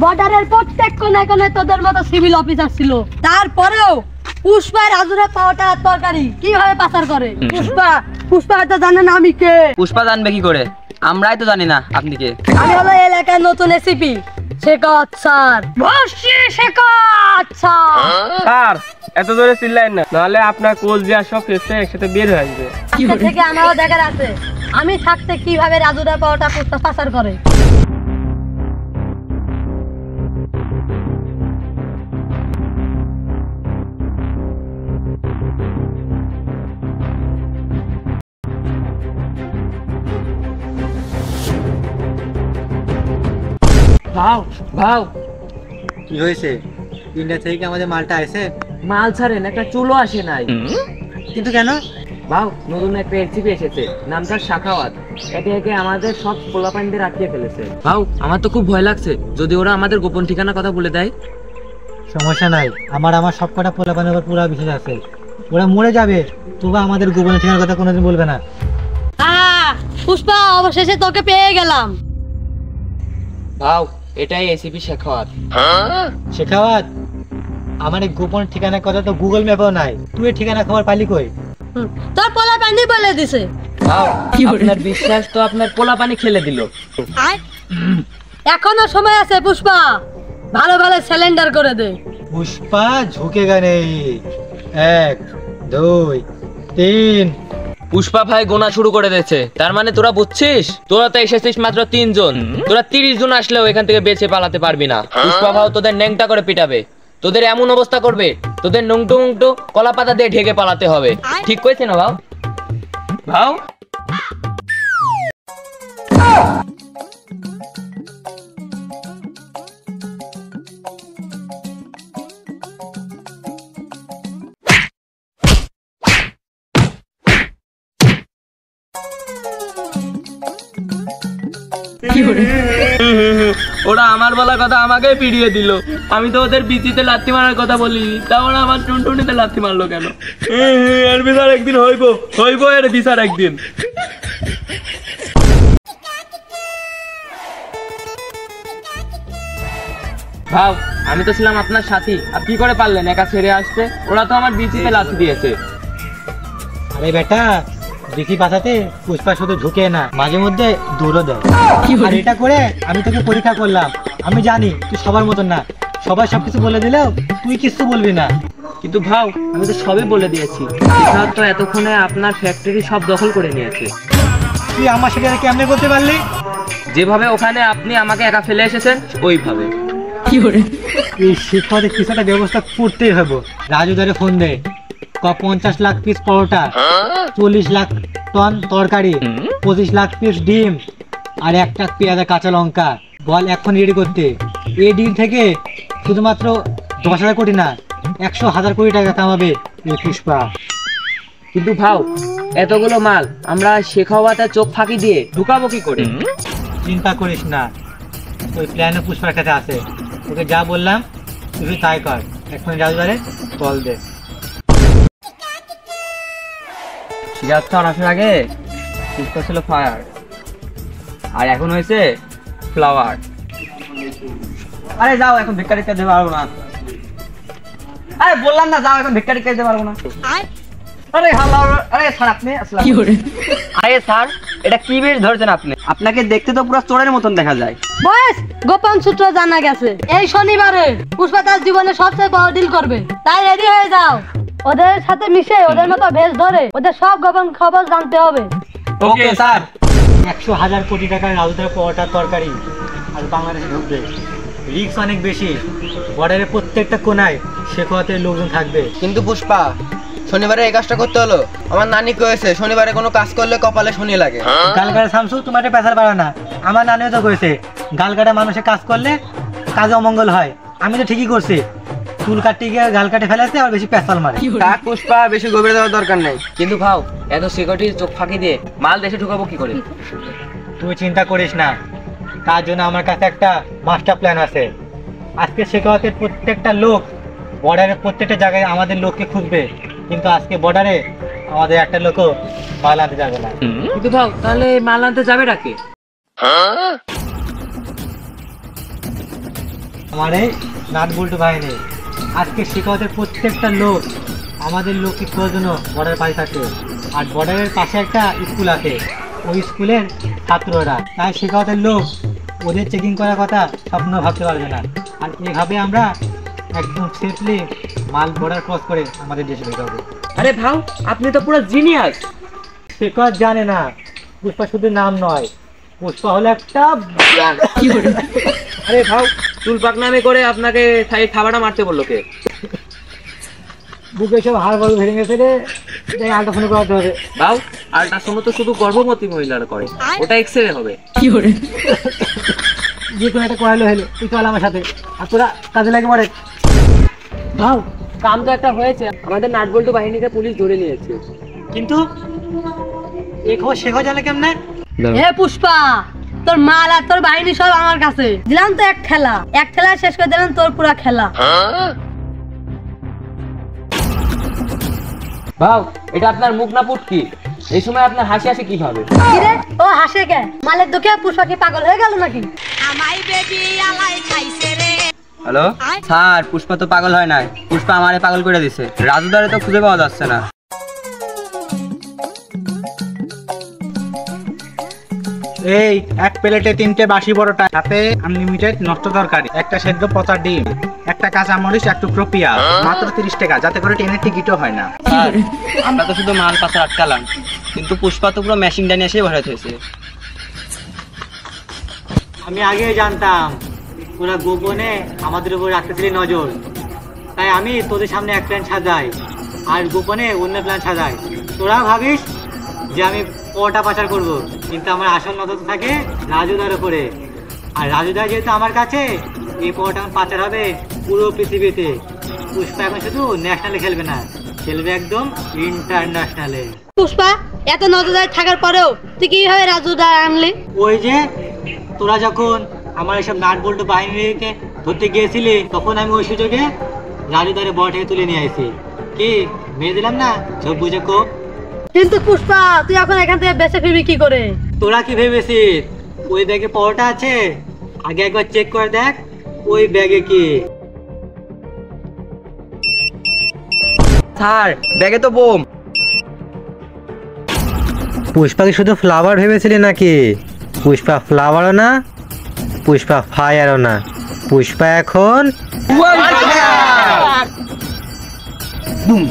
বর্ডারের প্রত্যেক কোনায় কোনায় তোদের মতো সিভিল অফিসার ছিল, তারপরেও পুষ্পা রাজুরা পাওয়াটা তরকারি কিভাবে পাচার করে? পুষ্পা হয়তো জানে না আমি কে। পুষ্পা জানবে কি করে? আমরাই তো জানি না আপনি কে। আমি হলো এলাকার নতুন এসিপি শেখাওয়াত স্যার। বসছি শেখাওয়াত স্যার এত জোরে চিল্লাইন না, নাহলে আপনার কোচ দেওয়া সব কেসে একসাথে বের হয়ে আসবে। আজকে থেকে আমারও দেখার আছে আমি থাকতে কিভাবে রাজুরা পাওয়াটা পুষ্পা পাচার করে। ভাও ভাও কি হয়েছে? ইন্ডিয়া থেকে আমাদের মালটা আসে? মাল ছাড়েন, একটা চুলো আসে নাই। কিন্তু কেন? ভাও নতুন একটা এসিপি এসেছে, নাম তার শাখাওয়াত। একে একে আমাদের সব পোলাপাইনদের আটকে ফেলেছে। ভাও আমার তো খুব ভয় লাগছে, যদি ওরা আমাদের গোপন ঠিকানা কথা বলে দেয়। সমস্যা নাই, আমার সব কটা পোলাপানের উপর পুরো বিশ্বাস আছে। ওরা মরে যাবে, তবু আমাদের গোপনের ঠিকানার কথা কোনোদিন বলবে না। পুষ্পা অবশেষে তোকে পেয়ে গেলাম। ভাও এটাই এসিপি শাখাওয়াত। শেখাওয়াত, আমার এই গোপন ঠিকানার কথা তো গুগল ম্যাপেও নাই, তুই এই ঠিকানা খবর পালি কই? তোর পোলা পানি বলে দিছে। ভাও আপনার বিশ্বাস তো আপনার পোলাপানি খেলে দিল। এখনো সময় আছে পুষ্পা, ভালো ভালো সিলিন্ডার করে দে। পুষ্পা ঝুঁকেগা নেই। 1 2 3। পুষ্পা ভাই গোনা শুরু করে দিয়েছে। তার মানে তোরা বুঝছিস, তোরা তো এসেছিস মাত্র 3 জন, তোরা 30 জন আসলেও এখান থেকে বেঁচে পালাতে পারবি না। পুষ্পা ভাও তোদের ন্যাংটা করে পিটাবে, তোদের এমন অবস্থা করবে, তোদের নুংটো মুংটো কলা পাতা দিয়ে ঢেকে পালাতে হবে। ঠিক কইছে না ভাও? ভাও ওরা আমার বলা কথা আমাকে পিড়িয়ে দিল। আমি তো ওদের বিচিতে লাথি মারার কথা বলি, তা ওরা আমার টুনটুনিতে লাথি মারলো কেন? এর বিচার একদিন হইব এর বিচার একদিন। ভাও আমি তো ছিলাম আপনার সাথী, আপনি কি করে পারলেন একা ছেড়ে আসতে? ওরা তো আমার বিচিতে লাথি দিয়েছে। আরে বেটা, দেখি বাঁচাতে পুষ্পা শুধু ঝুঁকে না, মাঝে মধ্যে দৌড়ও দেয়। আর এটা করে আমি তোকে পরীক্ষা করলাম। আমি জানি তুই সবার মতন না, সবাই সবকিছু বলে দিলেও তুই কিছু বলবি না। কিন্তু ভাও আমি তো সবই বলে দিয়েছি। বিশাল তো এতক্ষণে আপনার ফ্যাক্টরি সব দখল করে নিয়েছে। তুই আমার সাথে কেমনে করতে পারলি? যেভাবে ওখানে আপনি আমাকে একা ফেলে এসেছেন ওইভাবে। এই শিক্ষকের কিছু একটা ব্যবস্থা করতেই হবে। রাজু ধরে ফোন দে, 50 লাখ পিস পরোটা, 40 লাখ টন তরকারি, 25 লাখ পিস ডিম আর 1 টাক পেঁয়াজ কাঁচা লঙ্কা বল এখন রেডি করতে। এই ডিল থেকে শুধুমাত্র 10,000 কোটি না, 100,000 কোটি টাকা কামাবে এই পুষ্পা। কিন্তু ভাও এতগুলো মাল আমরা শেখাওয়াতের চোখ ফাঁকি দিয়ে ঢুকাবো কি করে? চিন্তা করিস না, ওই প্ল্যানে পুষ্পার কাছে আছে। ওকে যা বললাম তুই তাই কর। এখন রাজবারে কল দে। সিরাজটা আসার আগে পুষ্পা ছিল ফায়ার, আর এখন হয়েছে ফ্লাওয়ার। আরে যাও, এখন ভিক্ষা টিক্ষা দিতে পারবো না। আরে বললাম না যাও, এখন ভিক্ষা টিক্ষা দিতে পারবো না। আরে হ্যালো, আরে স্যার আপনি আসলে কি করে? আরে স্যার এটা কি বেশ ধরছেন আপনি? আপনাকে দেখতে তো পুরো চোরের মতন দেখা যায়। বস গোপন সূত্র জানা গেছে এই শনিবারে পুষ্পা তার জীবনে সবচেয়ে বড় ডিল করবে, তাই রেডি হয়ে যাও। ওদের সাথে মিশে ওদের মতো ভেস ধরে ওদের সব গোপন খবর জানতে হবে। Okay sir. 100,000 কোটি টাকার রাজুদার পরোটা তরকারি আর বাংলাদেশে ঢুকবে। রিস্ক অনেক বেশি, বর্ডারের প্রত্যেকটা কোনায় শেখাওয়াতের লোকজন থাকবে। কিন্তু পুষ্পা শনিবারে এই কাজটা করতে হলো? আমার নানি কয়েছে শনিবারে কোনো কাজ করলে কপালে শনি লাগে। গালগাড়া শামসু তোমার পেশার বাড়া না, আমার নানিও তো কয়েছে গালগাড়া মানুষের কাজ করলে কাজে অমঙ্গল হয়। আমি তো ঠিকই করছি, চুল কাটতে গিয়ে গাল কাটে ফেলেছে আর বেশি পেশাল মারে। কাক পুষ্পা বেশি গভীরে যাওয়ার দরকার নেই। কিন্তু ভাও এত সিকিউরিটি চোখ ফাঁকি দিয়ে মাল দেশে ঢুকাবো কি করে? তুই চিন্তা করিস না, তার জন্য আমার কাছে একটা মাস্টার প্ল্যান আছে। আজকে শেখাওয়াতের প্রত্যেকটা লোক বর্ডারের প্রত্যেকটা জায়গায় আমাদের লোককে খুঁজবে, কিন্তু আজকে বর্ডারে আমাদের একটা লোকও মাল আনতে যাবে না। কিন্তু ভাও তাহলে মাল আনতে যাবে নাকি? আমার এই নাট বল্টু বাহিনী আজকে শেখাওয়াতের প্রত্যেকটা লোক আমাদের লক্ষ্মী জন্য বর্ডারের পাশে থাকে, আর বর্ডারের পাশে একটা স্কুল আছে, ওই স্কুলের ছাত্ররা। তাই শেখাওয়াতের লোক ওদের চেকিং করার কথা স্বপ্ন ভাবতে পারবে না। আর এইভাবে আমরা একদম সেফলি মাল বর্ডার ক্রস করে আমাদের দেশে ঢুকাবো। আরে ভাও, আপনি তো পুরো জিনিয়াস। শেখাওয়াত জানে না পুষ্পা শুধু নাম নয়, পুষ্পা হলো একটা আরে ভাও, চুলপাক নামে করে আপনাকে থাবাটা মারতে বললো কে? বুকে সব হাড় বড় ভেঙে গেছে রে, তাই আল্ট্রাসাউন্ড করাতে হবে। ভাও, আল্ট্রাসাউন্ড তো শুধু গর্ভবতী মহিলারা করে, ওটা এক্সরে হবে। যে কোনো একটা করাইলে হলো, তুই চল আমার সাথে, আর তোরা কাজে লাগে পড়ে। ভাও, কাম তো একটা হয়েছে, আমাদের নাটবল্টু বাহিনীকে পুলিশ ধরে নিয়েছে। কিন্তু এই খবর শেখা জানে কেমনে? হে পুষ্পা, তোর মাল আর তোর বাহিনী সব আমার কাছে। দিলাম তো এক ঠেলা শেষ করে দিলাম তোর পুরা খেলা। ভাও, এটা আপনার মুখ না পুটকি? এই সময় আপনার হাসি আসে কিভাবে? কিরে, ও হাসে কে? মালের দুঃখে পুষ্পা কি পাগল হয়ে গেল নাকি? হ্যালো স্যার, পুষ্পা তো পাগল হয় নাই, পুষ্পা আমারে পাগল করে দিছে। রাজুদারে তো খুঁজে পাওয়া যাচ্ছে না। এই এক প্লেটে 3টে বাসি পরোটা, সাথে আনলিমিটেড নষ্ট তরকারি, একটা সেদ্ধ পচা ডিম, একটা কাঁচা মরিচ, এক টুকরো পেঁয়াজ, মাত্র 30 টাকা, যাতে করে ট্রেনের টিকিটও হয় না। স্যার, আমরা তো শুধু মাল পাশে আটকালাম, কিন্তু পুষ্পা তো পুরো মেশিন ডানি এসে ভরে হয়েছে। আমি আগেই জানতাম তোরা গোপনে আমাদের উপর রাখতেছিলি নজর, তাই আমি তোদের সামনে এক প্ল্যান সাজাই আর গোপনে অন্য প্ল্যান সাজাই। তোরা ভাবিস যে আমি পরোটা পাচার করব, কিন্তু আমার আসল নজর থাকে রাজুদার উপরে। আর রাজুদা যেহেতু আমার কাছে, এই পরোটা পাচার হবে পুরো পৃথিবীতে। পুষ্পা এখন শুধু ন্যাশনালে খেলবে না, খেলবে একদম ইন্টারন্যাশনালে। পুষ্পা, এত নজরদারি থাকার পরেও তুই কিভাবে রাজুদা আনলি? ওই যে তোরা যখন আমার এসব নাট বল্টু বাহিনীকে ধরতে গিয়েছিলি, তখন আমি ওই সুযোগে রাজুদারে বড় থেকে তুলে নিয়ে আসি। কি মেরে দিলাম না সব বুঝে কো? কিন্তু পুষ্পা, তুই এখন এখান থেকে বেঁচে ফিরবি কি করে? তোরা কি ভেবেছিস ওই ব্যাগে পরোটা আছে? আগে একবার চেক করে দেখ ওই ব্যাগে কি। স্যার, ব্যাগে তো বোম। পুষ্পাকে শুধু ফ্লাওয়ার ভেবেছিলি নাকি? পুষ্পা ফ্লাওয়ারও না, পুষ্পা ফায়ারও না, পুষ্পা এখন বুম।